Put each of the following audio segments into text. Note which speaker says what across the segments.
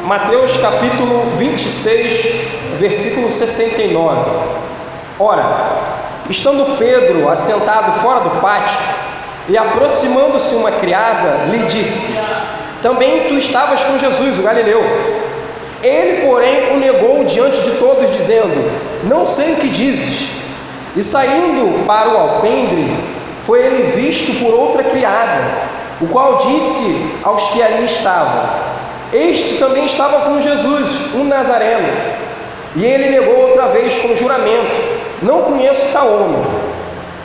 Speaker 1: Mateus capítulo 26, versículo 69. Ora, estando Pedro assentado fora do pátio, e aproximando-se uma criada, lhe disse: também tu estavas com Jesus, o Galileu. Ele, porém, o negou diante de todos, dizendo: não sei o que dizes. E saindo para o alpendre, foi ele visto por outra criada, o qual disse aos que ali estavam: este também estava com Jesus, um nazareno. E ele negou outra vez com juramento: não conheço tal homem.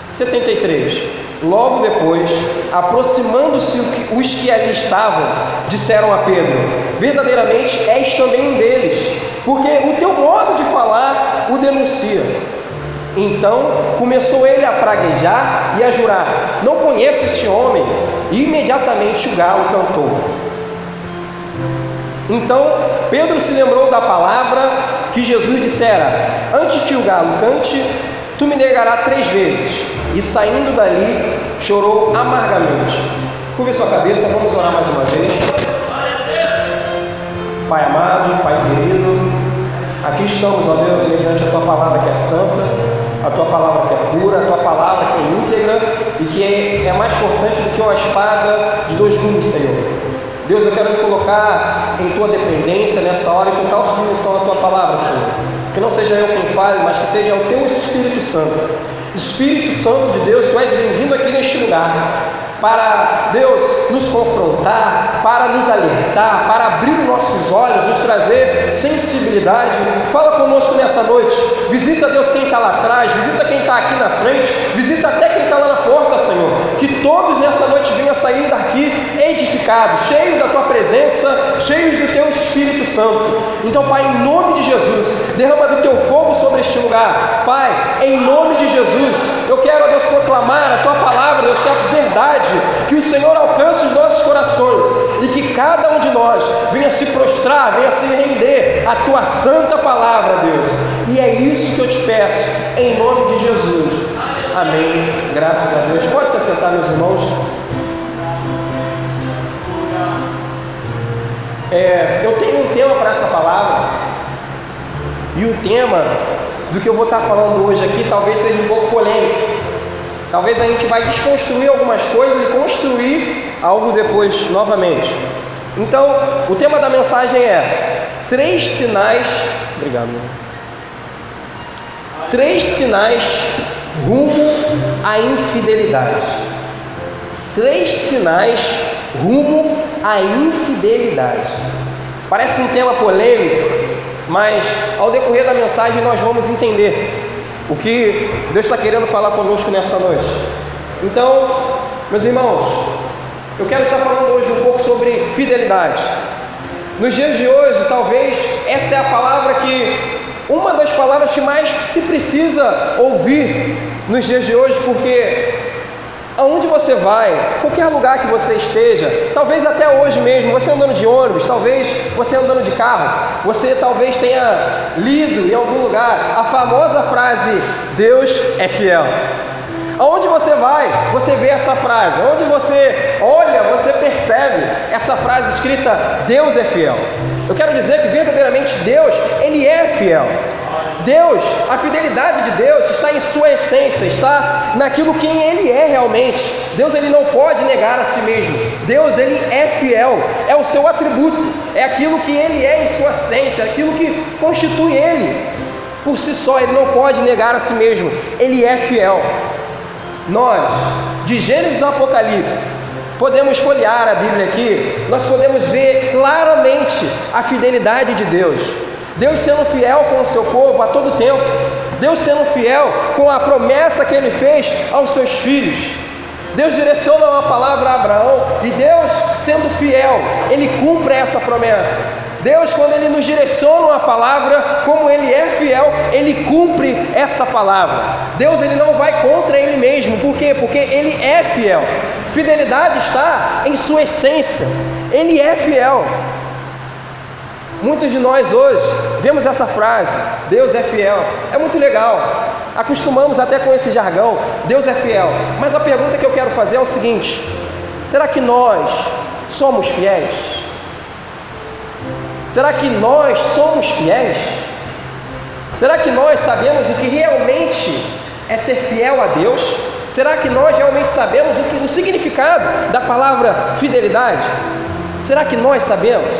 Speaker 1: 73. Logo depois, aproximando-se os que ali estavam, disseram a Pedro: verdadeiramente és também um deles, porque o teu modo de falar o denuncia. Então começou ele a praguejar e a jurar: não conheço este homem. E imediatamente o galo cantou. Então Pedro se lembrou da palavra que Jesus dissera: antes que o galo cante, tu me negarás 3 vezes. E saindo dali, chorou amargamente. Curve sua cabeça, vamos orar mais uma vez. Pai amado, Pai querido, aqui estamos, ó Deus, mediante a Tua palavra que é santa, a Tua palavra que é pura, a Tua palavra que é íntegra e que é mais importante do que uma espada de 2 gumes, Senhor. Deus, eu quero me colocar em Tua dependência nessa hora e total submissão à Tua palavra, Senhor. Que não seja eu quem fale, mas que seja o Teu Espírito Santo. Espírito Santo de Deus, Tu és bem-vindo aqui neste lugar, para, Deus, nos confrontar, para nos alertar, para abrir os nossos olhos, nos trazer sensibilidade. Fala conosco nessa noite. Visita, Deus, quem está lá atrás, visita quem está aqui na frente, visita até quem está lá na porta, Senhor. Que todos nessa noite venham sair daqui edificados, cheios da Tua presença, cheios do Teu Espírito Santo. Então, Pai, em nome de Jesus, derrama do Teu fogo sobre este lugar. Pai, em nome de Jesus, eu quero, Deus, proclamar a Tua palavra, Deus, que é a verdade, que o Senhor alcance os nossos corações e que cada um de nós venha se prostrar, venha se render à Tua santa palavra, Deus. E é isso que eu te peço, em nome de Jesus. Amém. Graças a Deus. Pode se assentar, meus irmãos. Eu tenho um tema para essa palavra, e o tema do que eu vou estar falando hoje aqui talvez seja um pouco polêmico. Talvez a gente vai desconstruir algumas coisas e construir algo depois novamente. Então, o tema da mensagem é 3 sinais. Obrigado. 3 sinais rumo à infidelidade. 3 sinais rumo à infidelidade. Parece um tema polêmico, mas ao decorrer da mensagem nós vamos entender o que Deus está querendo falar conosco nessa noite. Então, meus irmãos, eu quero estar falando hoje um pouco sobre fidelidade. Nos dias de hoje, talvez essa é a palavra uma das palavras que mais se precisa ouvir nos dias de hoje, porque aonde você vai, qualquer lugar que você esteja, talvez até hoje mesmo, você andando de ônibus, talvez você andando de carro, você talvez tenha lido em algum lugar a famosa frase: Deus é fiel. Aonde você vai, você vê essa frase. Onde você olha, você percebe essa frase escrita: Deus é fiel. Eu quero dizer que verdadeiramente Deus, Ele é fiel. Deus, a fidelidade de Deus está em sua essência, está naquilo que Ele é realmente. Deus, Ele não pode negar a si mesmo. Deus, Ele é fiel, é o seu atributo, é aquilo que Ele é em sua essência, é aquilo que constitui Ele. Por si só, Ele não pode negar a si mesmo, Ele é fiel. Nós, de Gênesis a Apocalipse, podemos folhear a Bíblia aqui, nós podemos ver claramente a fidelidade de Deus. Deus sendo fiel com o seu povo a todo tempo. Deus sendo fiel com a promessa que Ele fez aos seus filhos. Deus direciona uma palavra a Abraão e Deus, sendo fiel, Ele cumpre essa promessa. Deus, quando Ele nos direciona uma palavra, como Ele é fiel, Ele cumpre essa palavra. Deus, Ele não vai contra Ele mesmo. Por quê? Porque Ele é fiel. Fidelidade está em sua essência. Ele é fiel. Muitos de nós hoje vemos essa frase: Deus é fiel. É muito legal, acostumamos até com esse jargão, Deus é fiel. Mas a pergunta que eu quero fazer é o seguinte: será que nós somos fiéis? Será que nós somos fiéis? Será que nós sabemos o que realmente é ser fiel a Deus? Será que nós realmente sabemos o significado da palavra fidelidade? Será que nós sabemos?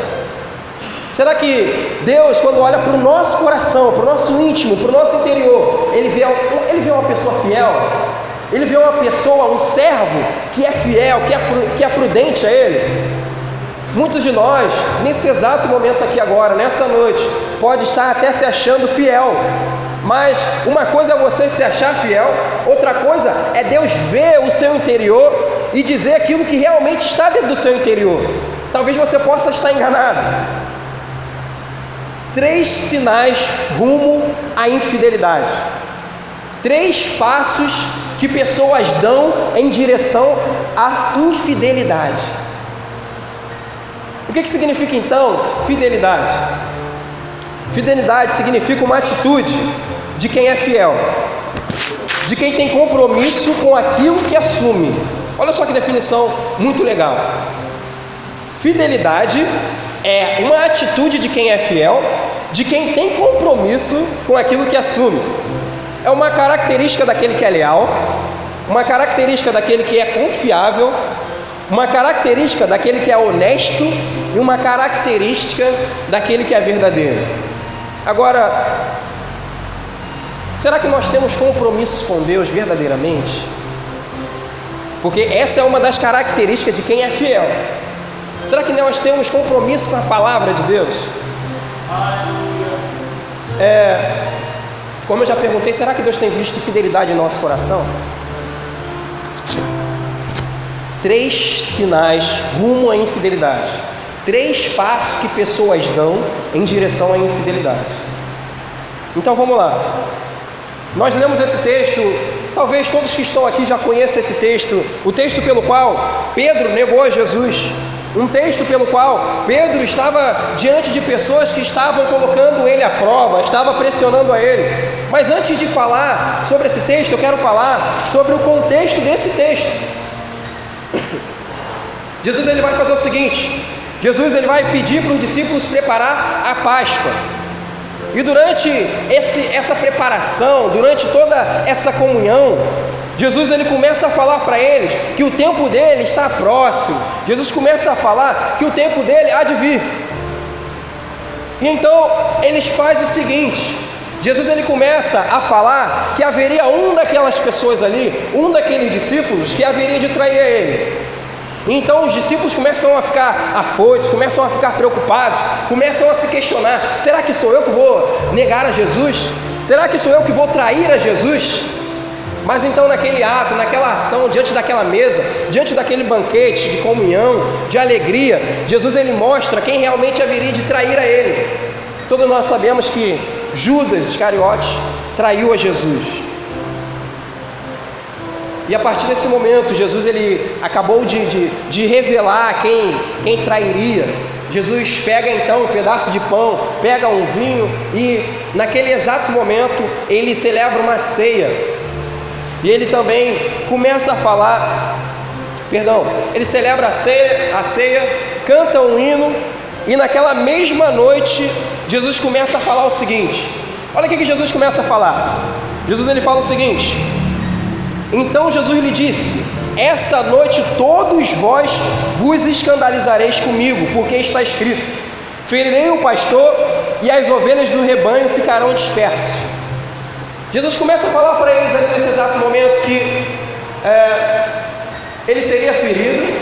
Speaker 1: Será que Deus, quando olha para o nosso coração, para o nosso íntimo, para o nosso interior, Ele vê uma pessoa fiel? Ele vê uma pessoa, um servo que é fiel, que é prudente a Ele? Muitos de nós, nesse exato momento aqui agora, nessa noite, pode estar até se achando fiel. Mas uma coisa é você se achar fiel, outra coisa é Deus ver o seu interior e dizer aquilo que realmente está dentro do seu interior. Talvez você possa estar enganado. 3 sinais rumo à infidelidade. 3 passos que pessoas dão em direção à infidelidade. O que significa então fidelidade? Fidelidade significa uma atitude de quem é fiel, de quem tem compromisso com aquilo que assume. Olha só que definição muito legal. Fidelidade é uma atitude de quem é fiel, de quem tem compromisso com aquilo que assume. É uma característica daquele que é leal, uma característica daquele que é confiável, uma característica daquele que é honesto e uma característica daquele que é verdadeiro. Agora, será que nós temos compromissos com Deus verdadeiramente? Porque essa é uma das características de quem é fiel. Será que nós temos compromisso com a palavra de Deus? Como eu já perguntei, será que Deus tem visto fidelidade em nosso coração? 3 sinais rumo à infidelidade. 3 passos que pessoas dão em direção à infidelidade. Então vamos lá. Nós lemos esse texto, talvez todos que estão aqui já conheçam esse texto, o texto pelo qual Pedro negou a Jesus. Um texto pelo qual Pedro estava diante de pessoas que estavam colocando ele à prova, estava pressionando a ele. Mas antes de falar sobre esse texto, eu quero falar sobre o contexto desse texto. Jesus ele vai fazer o seguinte: Jesus ele vai pedir para os discípulos preparar a Páscoa. E durante essa preparação, durante toda essa comunhão, Jesus ele começa a falar para eles que o tempo dele está próximo. Jesus começa a falar que o tempo dele há de vir. E então eles fazem o seguinte: Jesus ele começa a falar que haveria um daquelas pessoas ali, um daqueles discípulos que haveria de trair a ele. Então os discípulos começam a ficar afoitos, começam a ficar preocupados, começam a se questionar: será que sou eu que vou negar a Jesus? Será que sou eu que vou trair a Jesus? Mas então naquele ato, naquela ação, diante daquela mesa, diante daquele banquete de comunhão, de alegria, Jesus ele mostra quem realmente haveria de trair a ele. Todos nós sabemos que Judas Iscariotes traiu a Jesus. E a partir desse momento, Jesus ele acabou de revelar quem trairia. Jesus pega então um pedaço de pão, pega um vinho e naquele exato momento ele celebra uma ceia. E ele também começa a falar, ele celebra a ceia, canta um hino e naquela mesma noite Jesus começa a falar o seguinte. Olha o que Jesus começa a falar. Jesus ele fala o seguinte: então Jesus lhe disse: essa noite todos vós vos escandalizareis comigo, porque está escrito: ferirei o pastor e as ovelhas do rebanho ficarão dispersas. Jesus começa a falar para eles ali nesse exato momento que ele seria ferido.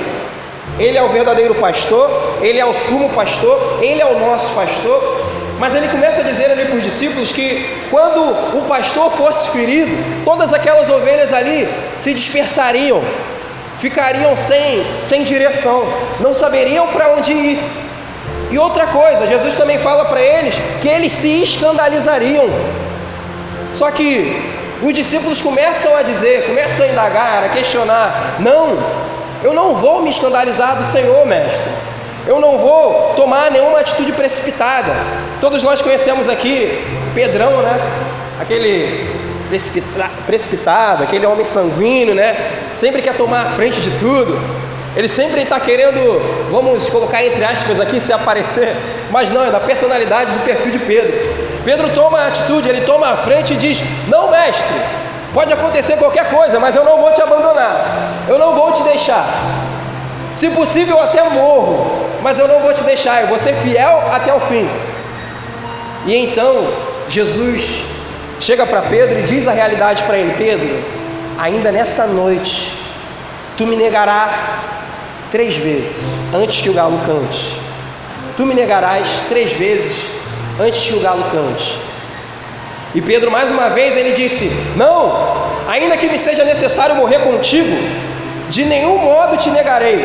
Speaker 1: Ele é o verdadeiro pastor, ele é o sumo pastor, ele é o nosso pastor. Mas ele começa a dizer ali para os discípulos que quando o pastor fosse ferido, todas aquelas ovelhas ali se dispersariam, ficariam sem direção, não saberiam para onde ir. E outra coisa, Jesus também fala para eles que eles se escandalizariam. Só que os discípulos começam a dizer, começam a indagar, a questionar: não, eu não vou me escandalizar do Senhor, mestre. Eu não vou tomar nenhuma atitude precipitada. Todos nós conhecemos aqui Pedrão, né? Aquele precipitado, aquele homem sanguíneo, né? Sempre quer tomar a frente de tudo. Ele sempre está querendo, vamos colocar entre aspas aqui, se aparecer, mas não, é da personalidade, do perfil de Pedro. Pedro toma a atitude, ele toma a frente e diz: não, mestre, pode acontecer qualquer coisa, mas eu não vou te abandonar, eu não vou te deixar. Se possível, eu até morro, mas eu não vou te deixar, eu vou ser fiel até o fim. E então, Jesus chega para Pedro e diz a realidade para ele: Pedro, ainda nessa noite, tu me negarás 3 vezes antes que o galo cante. Tu me negarás 3 vezes antes que o galo cante. E Pedro, mais uma vez, ele disse: não, ainda que me seja necessário morrer contigo, de nenhum modo te negarei.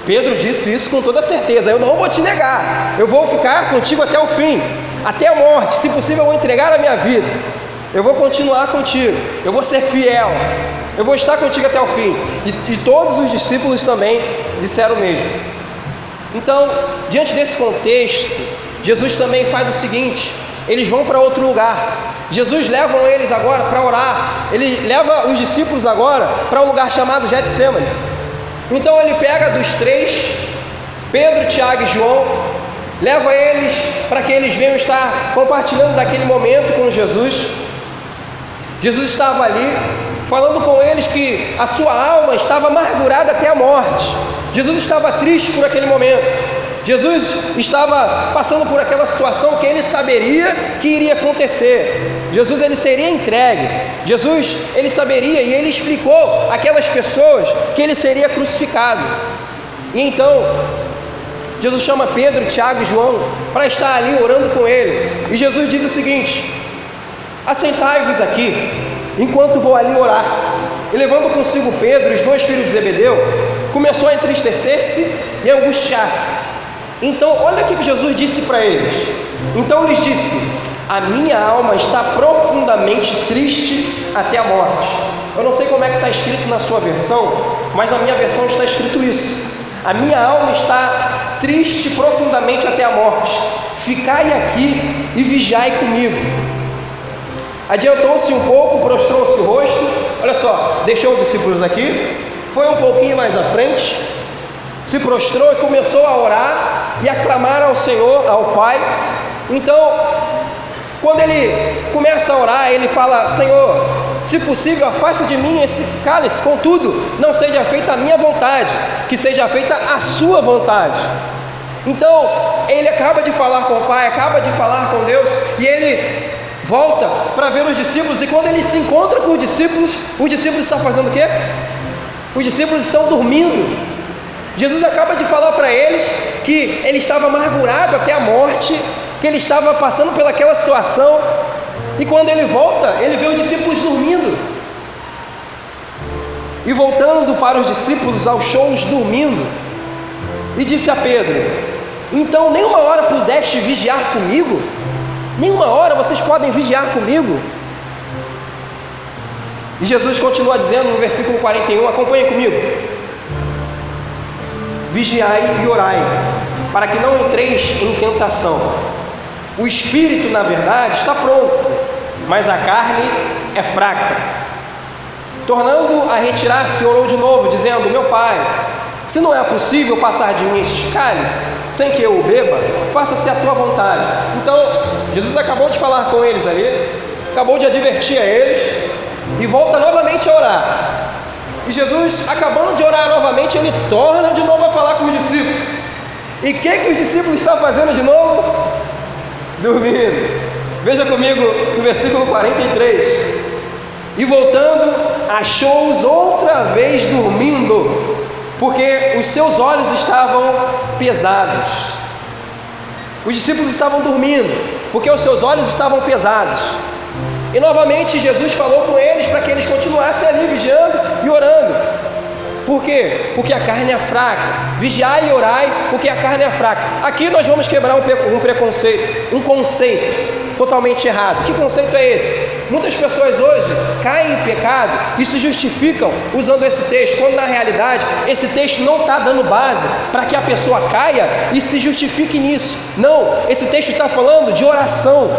Speaker 1: Pedro disse isso com toda certeza: eu não vou te negar, eu vou ficar contigo até o fim, até a morte. Se possível, eu vou entregar a minha vida, eu vou continuar contigo, eu vou ser fiel, eu vou estar contigo até o fim. E todos os discípulos também disseram o mesmo. Então, diante desse contexto, Jesus também faz o seguinte: eles vão para outro lugar. Jesus leva eles agora para orar. Ele leva os discípulos agora para um lugar chamado Getsêmani. Então ele pega dos 3, Pedro, Tiago e João, leva eles para que eles venham estar compartilhando daquele momento com Jesus. Jesus estava ali falando com eles que a sua alma estava amargurada até a morte. Jesus estava triste por aquele momento. Jesus estava passando por aquela situação que ele saberia que iria acontecer. Jesus, ele seria entregue. Jesus, ele saberia, e ele explicou àquelas pessoas que ele seria crucificado. E então Jesus chama Pedro, Tiago e João para estar ali orando com ele. E Jesus diz o seguinte: assentai-vos aqui enquanto vou ali orar. E levando consigo Pedro e os 2 filhos de Zebedeu, começou a entristecer-se e angustiar-se. Então, olha o que Jesus disse para eles. Então lhes disse: a minha alma está profundamente triste até a morte. Eu não sei como é que está escrito na sua versão, mas na minha versão está escrito isso: a minha alma está triste profundamente até a morte. Ficai aqui e vigiai comigo. Adiantou-se um pouco, prostrou-se o rosto. Olha só, deixou os discípulos aqui, foi um pouquinho mais à frente, se prostrou e começou a orar e a clamar ao Senhor, ao Pai. Então, quando ele começa a orar, ele fala: Senhor, se possível, afasta de mim esse cálice, contudo, não seja feita a minha vontade, que seja feita a sua vontade. Então, ele acaba de falar com o Pai, acaba de falar com Deus, e ele volta para ver os discípulos. E quando ele se encontra com os discípulos estão fazendo o quê? Os discípulos estão dormindo. Jesus acaba de falar para eles que ele estava amargurado até a morte, que ele estava passando pelaquela situação, e quando ele volta, ele vê os discípulos dormindo. E voltando para os discípulos aos shows dormindo, e disse a Pedro: então nem uma hora pudeste vigiar comigo? Nem uma hora vocês podem vigiar comigo? E Jesus continua dizendo no versículo 41, acompanhe comigo: vigiai e orai, para que não entreis em tentação. O espírito, na verdade, está pronto, mas a carne é fraca. Tornando a retirar-se, orou de novo, dizendo: meu Pai, se não é possível passar de mim este cálice, sem que eu o beba, faça-se a tua vontade. Então, Jesus acabou de falar com eles ali, acabou de advertir a eles, e volta novamente a orar. E Jesus, acabando de orar novamente, ele torna de novo a falar com os discípulos. E o que os discípulos estão fazendo de novo? Dormindo. Veja comigo no versículo 43. E voltando, achou-os outra vez dormindo, porque os seus olhos estavam pesados. Os discípulos estavam dormindo, porque os seus olhos estavam pesados. E novamente Jesus falou com eles para que eles continuassem ali vigiando e orando. Por quê? Porque a carne é fraca. Vigiai e orai, porque a carne é fraca. Aqui nós vamos quebrar um preconceito, um conceito totalmente errado. Que conceito é esse? Muitas pessoas hoje caem em pecado e se justificam usando esse texto, quando na realidade esse texto não está dando base para que a pessoa caia e se justifique nisso. Não, esse texto está falando de oração.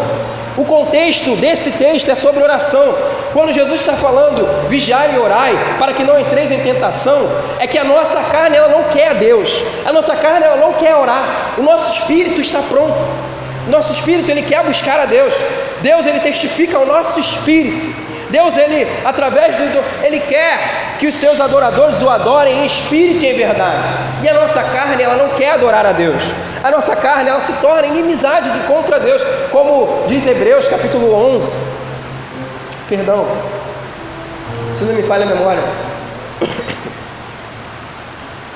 Speaker 1: O contexto desse texto é sobre oração. Quando Jesus está falando, vigiai e orai, para que não entreis em tentação, é que a nossa carne ela não quer a Deus, a nossa carne ela não quer orar, o nosso espírito está pronto, o nosso espírito ele quer buscar a Deus, Deus ele testifica ao nosso espírito, Deus ele, através ele quer que os seus adoradores o adorem em espírito e em verdade, e a nossa carne ela não quer adorar a Deus, a nossa carne ela se torna inimizade contra Deus, como diz Hebreus capítulo 11, perdão, se não me falha a memória.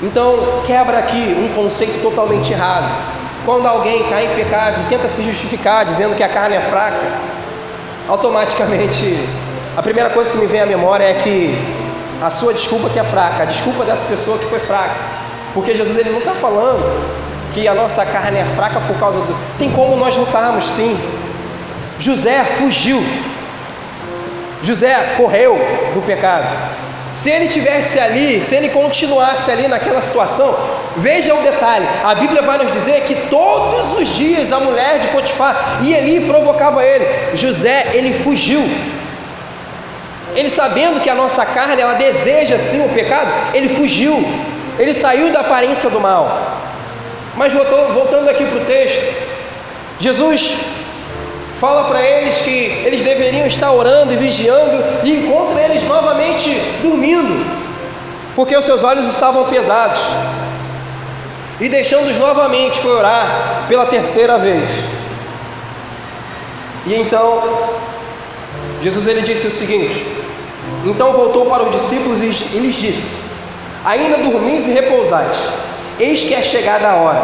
Speaker 1: Então quebra aqui um conceito totalmente errado. Quando alguém cai em pecado e tenta se justificar dizendo que a carne é fraca, automaticamente a primeira coisa que me vem à memória é que a sua desculpa que é fraca, a desculpa dessa pessoa que foi fraca, porque Jesus ele não está falando que a nossa carne é fraca por causa do... Tem como nós lutarmos sim. José fugiu, José correu do pecado. Se ele tivesse ali, se ele continuasse ali naquela situação, veja o detalhe, a Bíblia vai nos dizer que todos os dias a mulher de Potifar ia ali e provocava ele. José, ele fugiu. Ele sabendo que a nossa carne, ela deseja sim o pecado, ele fugiu. Ele saiu da aparência do mal. Mas voltando aqui para o texto, Jesus fala para eles que eles deveriam estar orando e vigiando, e encontra eles novamente dormindo, porque os seus olhos estavam pesados, e deixando-os novamente foi orar pela terceira vez. E então Jesus ele disse o seguinte: então voltou para os discípulos e lhes disse: ainda dormis e repousais? Eis que é chegada a hora,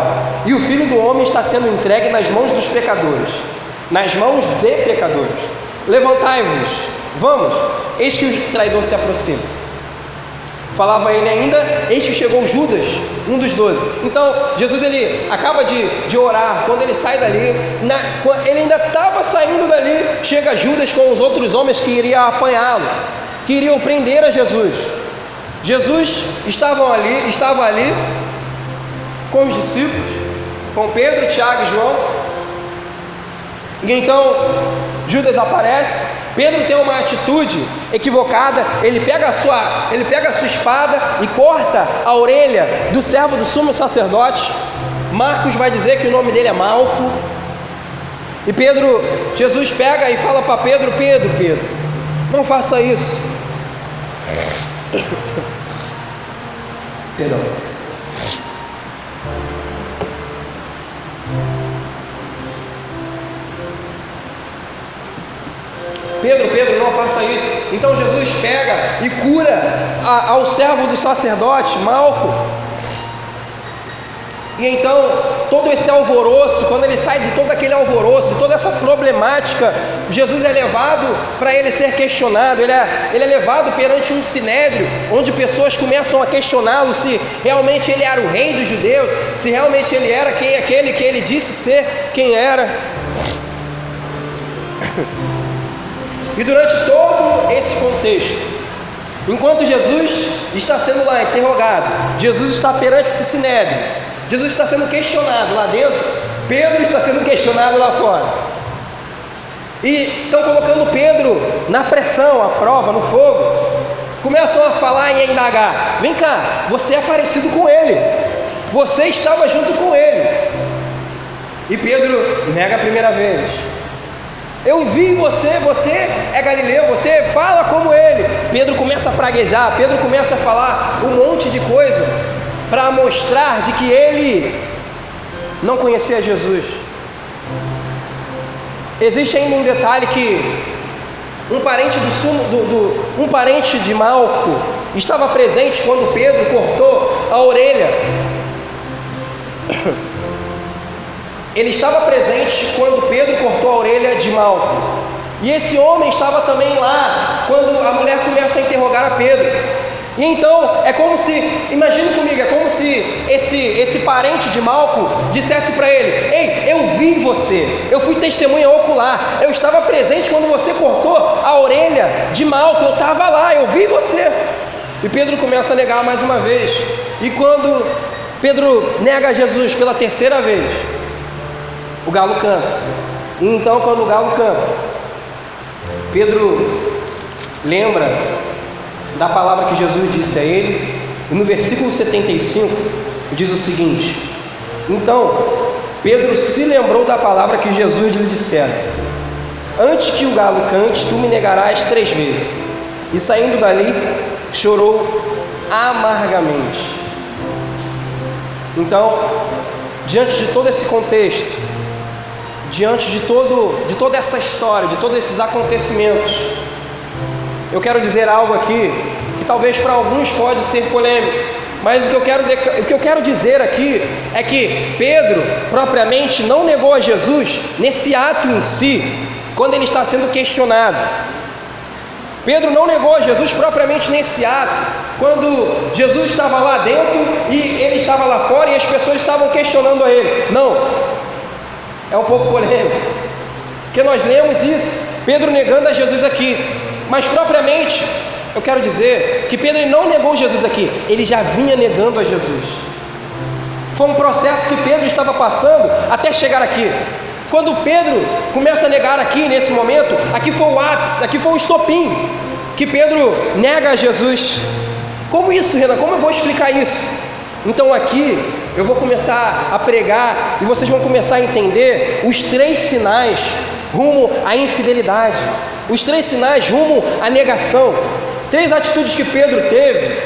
Speaker 1: e o Filho do Homem está sendo entregue nas mãos dos pecadores, nas mãos de pecadores. Levantai-vos, vamos, eis que o traidor se aproxima. Falava ele ainda, eis que chegou Judas, um dos 12. Então Jesus ele acaba de orar. Quando ele sai dali, ele ainda estava saindo dali, chega Judas com os outros homens que iriam apanhá-lo, que iriam prender a Jesus. Jesus estava ali com os discípulos, com Pedro, Tiago e João. E então Judas aparece. Pedro tem uma atitude equivocada. Ele pega a sua espada e corta a orelha do servo do sumo sacerdote. Marcos vai dizer que o nome dele é Malco. E Jesus pega e fala para Pedro: Pedro, não faça isso. Perdão. Pedro, não faça isso. Então Jesus pega e cura ao servo do sacerdote, Malco. E então, todo esse alvoroço, quando ele sai de todo aquele alvoroço, de toda essa problemática, Jesus é levado para ele ser questionado. Ele é levado perante um sinédrio, onde pessoas começam a questioná-lo se realmente ele era o rei dos judeus, se realmente ele era aquele que ele disse ser quem era. E durante todo esse contexto, enquanto Jesus está sendo lá interrogado, Jesus está perante esse sinédrio, Jesus está sendo questionado lá dentro, Pedro está sendo questionado lá fora, e estão colocando Pedro na pressão, à prova, no fogo. Começam a falar e a indagar: vem cá, você é parecido com ele, você estava junto com ele. E Pedro nega a primeira vez: eu vi você é galileu, você fala como ele. Pedro começa a praguejar, Pedro começa a falar um monte de coisa para mostrar de que ele não conhecia Jesus. Existe ainda um detalhe, que um parente de Malco estava presente quando Pedro cortou a orelha. Ele estava presente quando Pedro cortou a orelha de Malco. E esse homem estava também lá quando a mulher começa a interrogar a Pedro. E então é como se, imagine comigo, é como se esse parente de Malco dissesse para ele: ei, eu vi você, eu fui testemunha ocular, eu estava presente quando você cortou a orelha de Malco, eu estava lá, eu vi você. E Pedro começa a negar mais uma vez. E quando Pedro nega Jesus pela terceira vez, o galo canta. E então, quando o galo canta, Pedro lembra da palavra que Jesus disse a ele, e no versículo 75 diz o seguinte: então Pedro se lembrou da palavra que Jesus lhe dissera: antes que o galo cante, tu me negarás 3 vezes. E saindo dali, chorou amargamente. Então, diante de todo esse contexto, diante de toda essa história, de todos esses acontecimentos, eu quero dizer algo aqui que talvez para alguns pode ser polêmico, mas o que eu quero dizer aqui é que Pedro propriamente não negou a Jesus nesse ato em si, quando ele está sendo questionado. Pedro não negou a Jesus propriamente nesse ato, quando Jesus estava lá dentro e ele estava lá fora e as pessoas estavam questionando a ele. Não, é um pouco polêmico, porque nós lemos isso, Pedro negando a Jesus aqui, mas propriamente eu quero dizer que Pedro não negou Jesus aqui, ele já vinha negando a Jesus. Foi um processo que Pedro estava passando até chegar aqui. Quando Pedro começa a negar aqui, nesse momento, aqui foi o ápice, aqui foi o estopim, que Pedro nega a Jesus. Como isso, Renan? Como eu vou explicar isso? Então aqui eu vou começar a pregar e vocês vão começar a entender os 3 sinais rumo à infidelidade, os 3 sinais rumo à negação, 3 atitudes que Pedro teve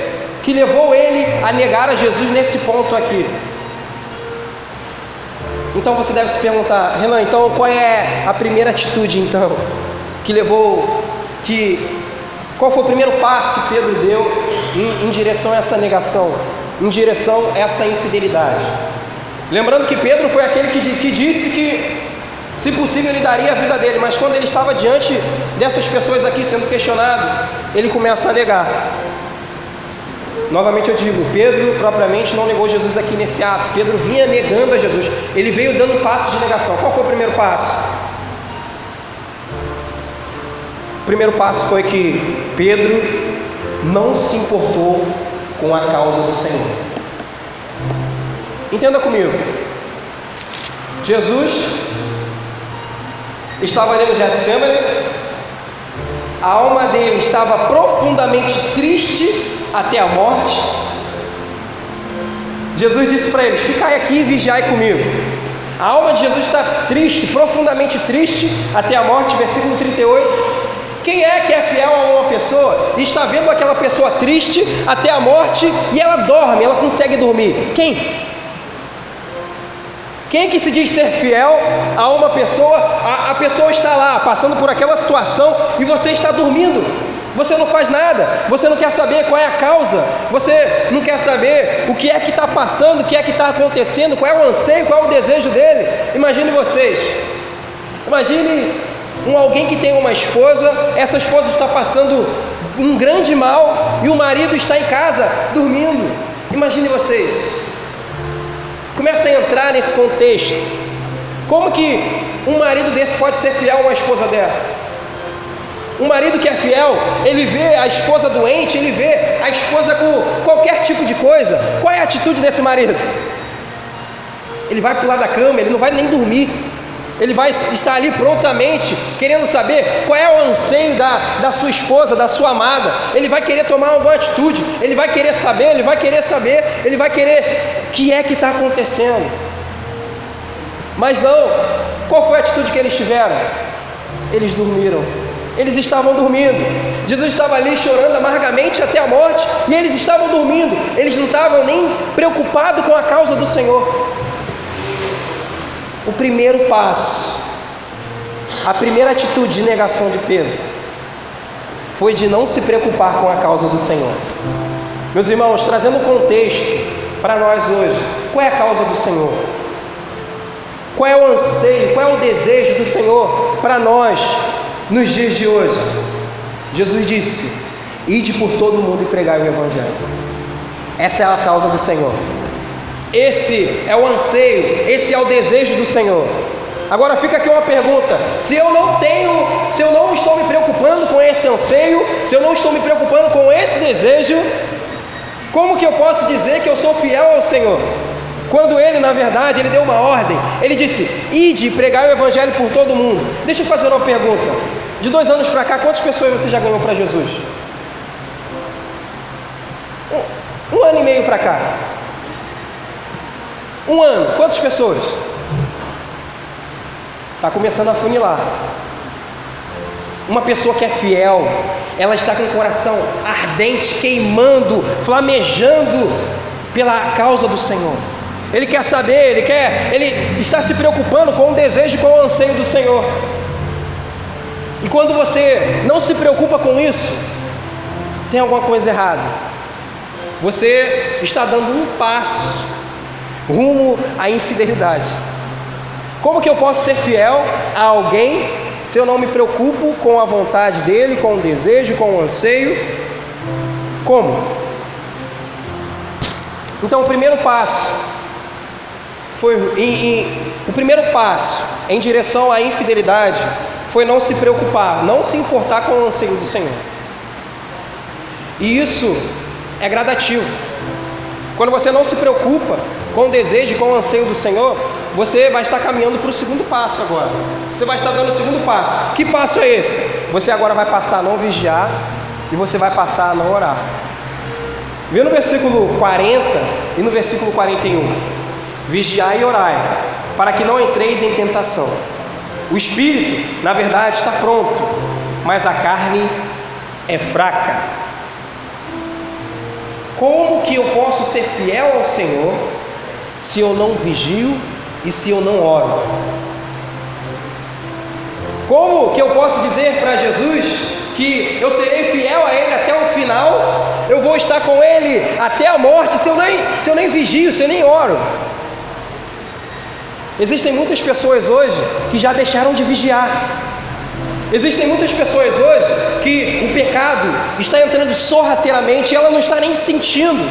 Speaker 1: que levou ele a negar a Jesus nesse ponto aqui. Então você deve se perguntar: Renan, então qual é a primeira atitude então que levou, qual foi o primeiro passo que Pedro deu em direção a essa negação, em direção a essa infidelidade? Lembrando que Pedro foi aquele que disse que, se possível, ele daria a vida dele, mas quando ele estava diante dessas pessoas aqui sendo questionado, ele começa a negar. Novamente eu digo, Pedro propriamente não negou Jesus aqui nesse ato. Pedro vinha negando a Jesus, ele veio dando passo de negação. Qual foi o primeiro passo? O primeiro passo foi que Pedro não se importou com a causa do Senhor. Entenda comigo, Jesus estava ali no Getsemane, a alma dele estava profundamente triste até a morte. Jesus disse para eles: ficai aqui e vigiai comigo. A alma de Jesus está triste, profundamente triste até a morte. Versículo 38. Quem é que é fiel a uma pessoa e está vendo aquela pessoa triste até a morte e ela dorme, ela consegue dormir? Quem? Quem que se diz ser fiel a uma pessoa? A pessoa está lá passando por aquela situação e você está dormindo. Você não faz nada, você não quer saber qual é a causa, você não quer saber o que é que está passando, o que é que está acontecendo, qual é o anseio, qual é o desejo dele. Imagine vocês, imagine alguém que tem uma esposa, essa esposa está passando um grande mal e o marido está em casa dormindo. Imagine vocês, começa a entrar nesse contexto. Como que um marido desse pode ser fiel a uma esposa dessa? Um marido que é fiel, ele vê a esposa doente, ele vê a esposa com qualquer tipo de coisa. Qual é a atitude desse marido? Ele vai pular da cama, ele não vai nem dormir. Ele vai estar ali prontamente, querendo saber qual é o anseio da sua esposa, da sua amada. Ele vai querer tomar alguma atitude, ele vai querer saber, ele vai querer o que é que está acontecendo. Mas não, qual foi a atitude que eles tiveram? Eles dormiram. Eles estavam dormindo. Jesus estava ali chorando amargamente até a morte e eles estavam dormindo. Eles não estavam nem preocupados com a causa do Senhor. O primeiro passo, a primeira atitude de negação de Pedro foi de não se preocupar com a causa do Senhor. Meus irmãos, trazendo contexto para nós hoje, qual é a causa do Senhor? Qual é o anseio, qual é o desejo do Senhor para nós nos dias de hoje? Jesus disse: ide por todo mundo e pregai o Evangelho. Essa é a causa do Senhor. Esse é o anseio, esse é o desejo do Senhor. Agora fica aqui uma pergunta: se eu não estou me preocupando com esse anseio, se eu não estou me preocupando com esse desejo, como que eu posso dizer que eu sou fiel ao Senhor? Quando ele, na verdade, ele deu uma ordem. Ele disse: ide e pregai o evangelho por todo mundo. Deixa eu fazer uma pergunta. De 2 anos para cá, quantas pessoas você já ganhou para Jesus? 1 ano e meio para cá. 1 ano, quantas pessoas? Está começando a funilar. Uma pessoa que é fiel, ela está com o coração ardente, queimando, flamejando pela causa do Senhor. Ele quer saber, ele está se preocupando com o desejo e com o anseio do Senhor. E quando você não se preocupa com isso, tem alguma coisa errada. Você está dando um passo rumo à infidelidade. Como que eu posso ser fiel a alguém se eu não me preocupo com a vontade dele, com o desejo, com o anseio? Como? Então, o primeiro passo em direção à infidelidade foi não se preocupar, não se importar com o anseio do Senhor. E isso é gradativo. Quando você não se preocupa com o desejo e com o anseio do Senhor, você vai estar caminhando para o segundo passo agora. Você vai estar dando o segundo passo. Que passo é esse? Você agora vai passar a não vigiar e você vai passar a não orar. Vê no versículo 40 e no versículo 41. Vigiai e orai, para que não entreis em tentação. O espírito, na verdade, está pronto, mas a carne é fraca. Como que eu posso ser fiel ao Senhor se eu não vigio e se eu não oro? Como que eu posso dizer para Jesus que eu serei fiel a Ele até o final? Eu vou estar com Ele até a morte se eu nem vigio, se eu nem oro? Existem muitas pessoas hoje que já deixaram de vigiar. Existem muitas pessoas hoje que o pecado está entrando sorrateiramente e ela não está nem sentindo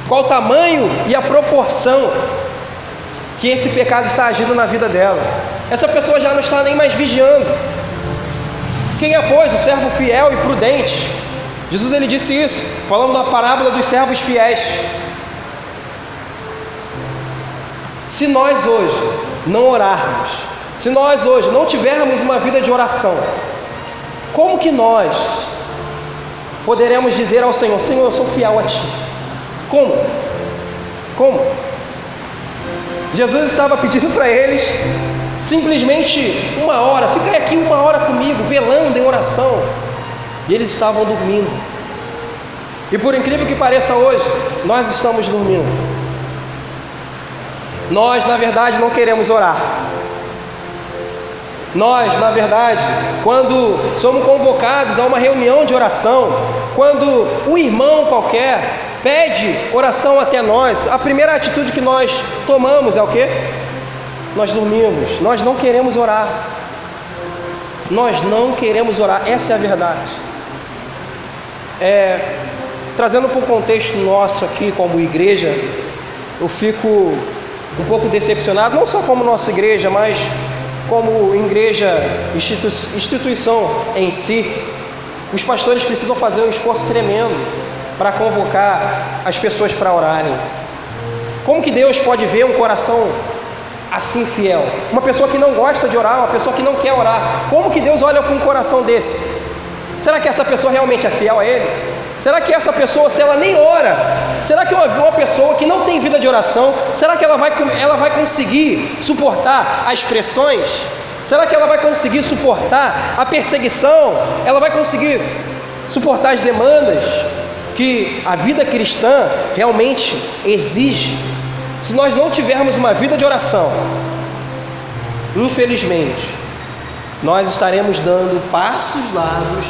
Speaker 1: qual o tamanho e a proporção que esse pecado está agindo na vida dela. Essa pessoa já não está nem mais vigiando. Quem é, pois, o servo fiel e prudente? Jesus ele disse isso, falando da parábola dos servos fiéis. Se nós hoje não orarmos, se nós hoje não tivermos uma vida de oração, como que nós poderemos dizer ao Senhor: Senhor, eu sou fiel a Ti? Como? Jesus estava pedindo para eles simplesmente 1 hora, fica aqui 1 hora comigo, velando em oração, e eles estavam dormindo. E por incrível que pareça, hoje nós estamos dormindo. Nós, na verdade, não queremos orar. Nós, na verdade, quando somos convocados a uma reunião de oração, quando um irmão qualquer pede oração até nós, a primeira atitude que nós tomamos é o quê? Nós dormimos. Nós não queremos orar. Nós não queremos orar. Essa é a verdade. Trazendo para o contexto nosso aqui como igreja, eu fico um pouco decepcionado, não só como nossa igreja, mas como igreja, instituição em si. Os pastores precisam fazer um esforço tremendo para convocar as pessoas para orarem. Como que Deus pode ver um coração assim fiel? Uma pessoa que não gosta de orar, uma pessoa que não quer orar, como que Deus olha com um coração desse? Será que essa pessoa realmente é fiel a Ele? Será que essa pessoa, se ela nem ora, será que uma pessoa que não tem vida de oração, será que ela vai conseguir suportar as pressões? Será que ela vai conseguir suportar a perseguição? Ela vai conseguir suportar as demandas que a vida cristã realmente exige? Se nós não tivermos uma vida de oração, infelizmente, nós estaremos dando passos largos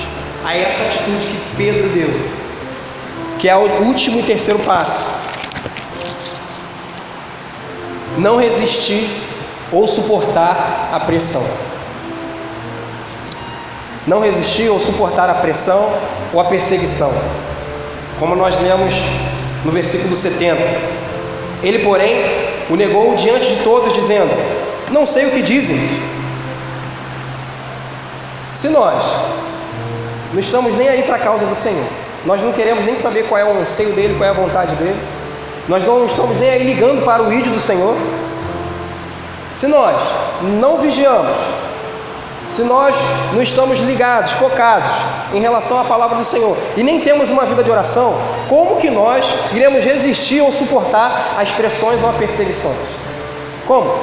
Speaker 1: a essa atitude que Pedro deu, que é o último e terceiro passo: não resistir ou suportar a pressão. Não resistir ou suportar a pressão ou a perseguição, como nós lemos no versículo 70. Ele, porém, o negou diante de todos, dizendo: não sei o que dizem. Se nós não estamos nem aí para a causa do Senhor, nós não queremos nem saber qual é o anseio dele, qual é a vontade dele, Nós não estamos nem aí ligando para o ídolo do Senhor. Se nós não vigiamos, se nós não estamos ligados, focados em relação à palavra do Senhor e nem temos uma vida de oração, como que nós iremos resistir ou suportar as pressões ou as perseguições? Como?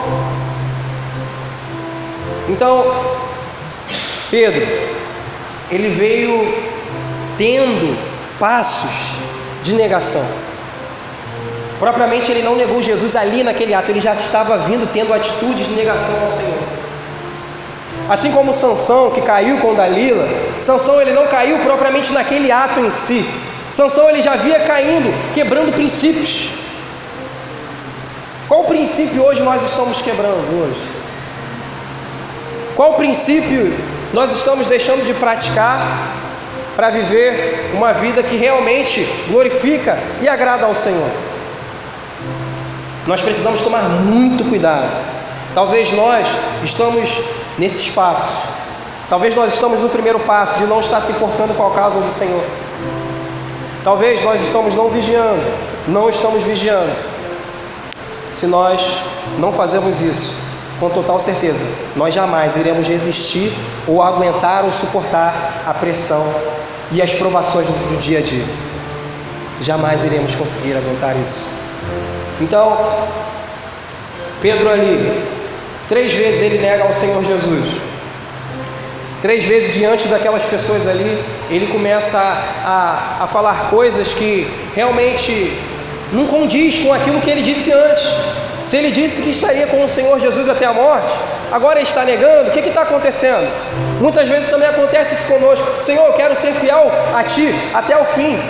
Speaker 1: Então, Pedro, ele veio tendo passos de negação. Propriamente ele não negou Jesus ali naquele ato, ele já estava vindo tendo atitudes de negação ao Senhor. Assim como Sansão, que caiu com Dalila, Sansão ele não caiu propriamente naquele ato em si. Sansão ele já via caindo, quebrando princípios. Qual princípio hoje nós estamos quebrando hoje? Qual princípio nós estamos deixando de praticar para viver uma vida que realmente glorifica e agrada ao Senhor? Nós precisamos tomar muito cuidado. Talvez nós estamos nesses passos. Talvez nós estamos no primeiro passo de não estar se importando com a causa do Senhor. Talvez nós estamos não vigiando, não estamos vigiando. Se nós não fazemos isso, com total certeza, nós jamais iremos resistir ou aguentar ou suportar a pressão e as provações do dia a dia. Jamais iremos conseguir aguentar isso. Então, Pedro ali, 3 vezes ele nega ao Senhor Jesus. 3 vezes diante daquelas pessoas ali, ele começa a falar coisas que realmente não condiz com aquilo que ele disse antes. Se ele disse que estaria com o Senhor Jesus até a morte, agora ele está negando. O que está acontecendo? Muitas vezes também acontece isso conosco. Senhor, eu quero ser fiel a Ti até o fim,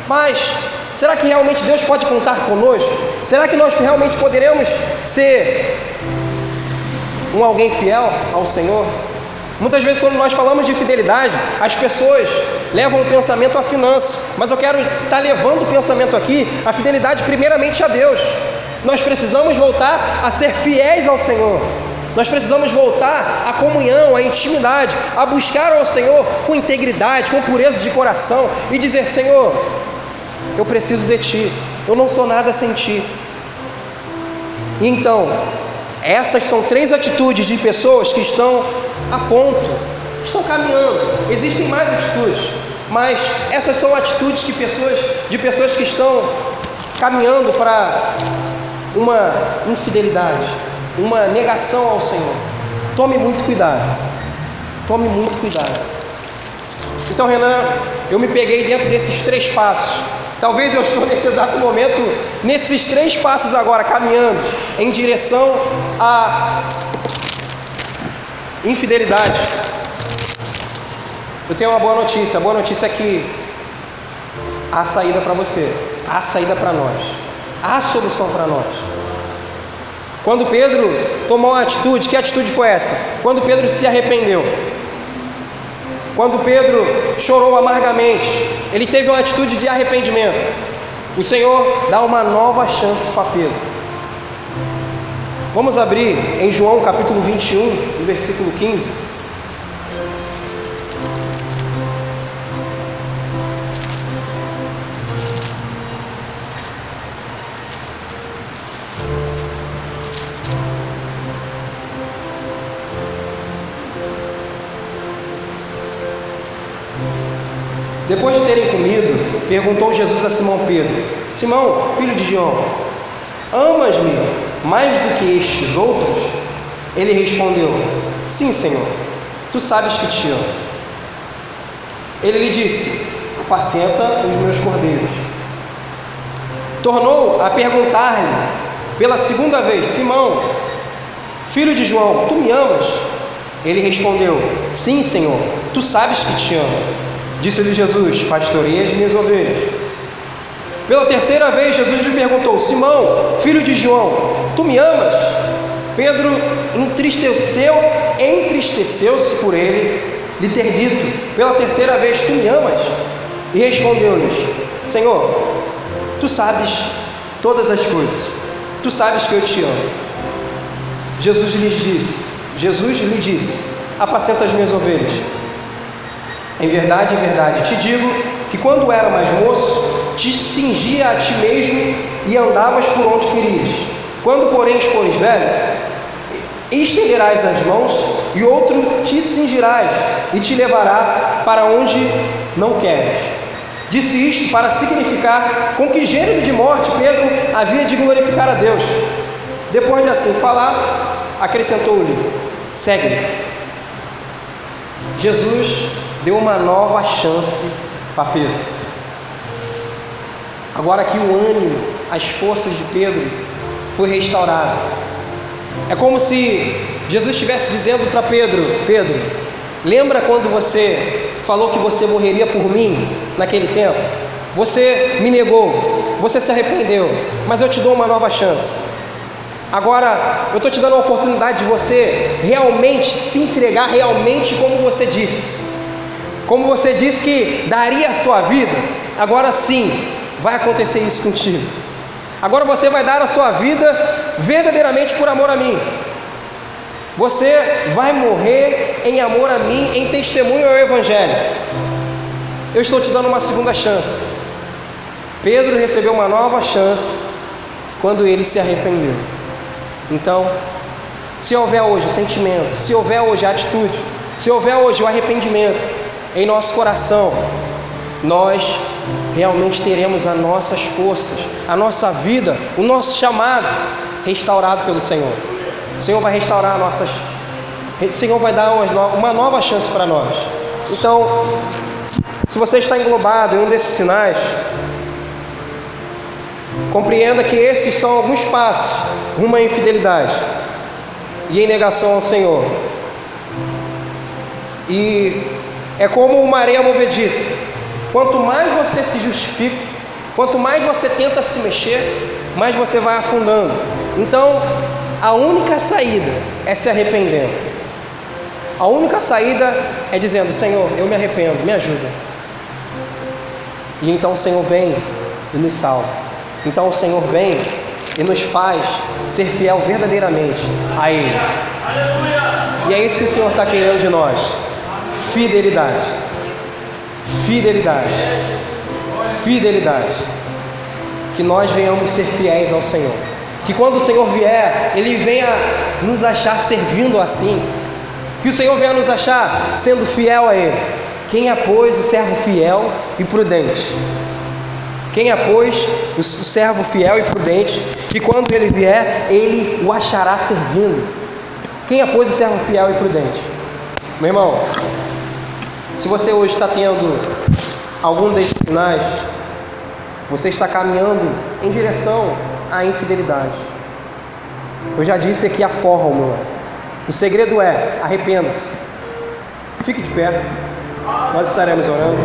Speaker 1: mas será que realmente Deus pode contar conosco? Será que nós realmente poderemos ser alguém fiel ao Senhor? Muitas vezes quando nós falamos de fidelidade, as pessoas levam o pensamento à finança, mas eu quero estar levando o pensamento aqui, a fidelidade primeiramente a Deus. Nós precisamos voltar a ser fiéis ao Senhor. Nós precisamos voltar à comunhão, à intimidade, a buscar ao Senhor com integridade, com pureza de coração e dizer: Senhor, eu preciso de Ti, eu não sou nada sem Ti. Então, essas são 3 atitudes de pessoas que estão a ponto, estão caminhando. Existem mais atitudes, mas essas são atitudes de pessoas que estão caminhando para uma infidelidade, uma negação ao Senhor. Tome muito cuidado. Tome muito cuidado. Então, Renan, eu me peguei dentro desses 3 passos. Talvez eu estou nesse exato momento, nesses 3 passos agora, caminhando em direção à infidelidade. Eu tenho uma boa notícia. A boa notícia é que há saída para você, há saída para nós, há solução para nós. Quando Pedro tomou uma atitude, que atitude foi essa? Quando Pedro se arrependeu, quando Pedro chorou amargamente, ele teve uma atitude de arrependimento. O Senhor dá uma nova chance para Pedro. Vamos abrir em João capítulo 21, no versículo 15. Depois de terem comido, perguntou Jesus a Simão Pedro: Simão, filho de João, amas-me mais do que estes outros? Ele respondeu: Sim, Senhor, Tu sabes que te amo. Ele lhe disse: Apacenta os meus cordeiros. Tornou a perguntar-lhe pela 2ª vez: Simão, filho de João, Tu me amas? Ele respondeu: Sim, Senhor, Tu sabes que te amo. Disse-lhe Jesus: Pastoreia as minhas ovelhas. Pela 3ª vez Jesus lhe perguntou: Simão, filho de João, Tu me amas? Pedro entristeceu-se por ele lhe ter dito pela 3ª vez: Tu me amas? E respondeu-lhes: Senhor, Tu sabes todas as coisas, Tu sabes que eu te amo. Jesus lhe disse: Apacenta as minhas ovelhas. Em verdade, te digo que quando era mais moço, te cingia a ti mesmo e andavas por onde querias. Quando, porém, fores velho, estenderás as mãos, e outro te cingirás e te levará para onde não queres. Disse isto para significar com que gênero de morte Pedro havia de glorificar a Deus. Depois de assim falar, acrescentou-lhe: segue-me. Jesus deu uma nova chance para Pedro. Agora que o ânimo, as forças de Pedro foi restaurado. É como se Jesus estivesse dizendo para Pedro: Pedro, lembra quando você falou que você morreria por mim naquele tempo? Você me negou, você se arrependeu, mas eu te dou uma nova chance. Agora eu estou te dando a oportunidade de você realmente se entregar, realmente como você disse. Como você disse que daria a sua vida, agora sim vai acontecer isso contigo. Agora você vai dar a sua vida verdadeiramente por amor a mim. Você vai morrer em amor a mim, em testemunho ao Evangelho. Eu estou te dando uma segunda chance. Pedro recebeu uma nova chance quando ele se arrependeu. Então, se houver hoje o sentimento, se houver hoje a atitude, se houver hoje o arrependimento em nosso coração, nós realmente teremos as nossas forças, a nossa vida, o nosso chamado restaurado pelo Senhor. O Senhor vai restaurar o Senhor vai dar uma nova chance para nós. Então, se você está englobado em um desses sinais, compreenda que esses são alguns passos rumo à infidelidade e em negação ao Senhor. E é como uma areia movediça. Quanto mais você se justifica, quanto mais você tenta se mexer, mais você vai afundando. Então, a única saída é se arrependendo. A única saída é dizendo: Senhor, eu me arrependo, me ajuda. E então o Senhor vem e nos salva. Então o Senhor vem e nos faz ser fiel verdadeiramente a Ele. E é isso que o Senhor está querendo de nós: fidelidade. Fidelidade. Fidelidade. Que nós venhamos ser fiéis ao Senhor. Que quando o Senhor vier, Ele venha nos achar servindo assim. Que o Senhor venha nos achar sendo fiel a Ele. Quem é, pois, o servo fiel e prudente? Quem é, pois, o servo fiel e prudente, que quando Ele vier, Ele o achará servindo? Quem é, pois, o servo fiel e prudente? Meu irmão, se você hoje está tendo algum desses sinais, você está caminhando em direção à infidelidade. Eu já disse aqui a fórmula. O segredo é: arrependa-se. Fique de pé. Nós estaremos orando.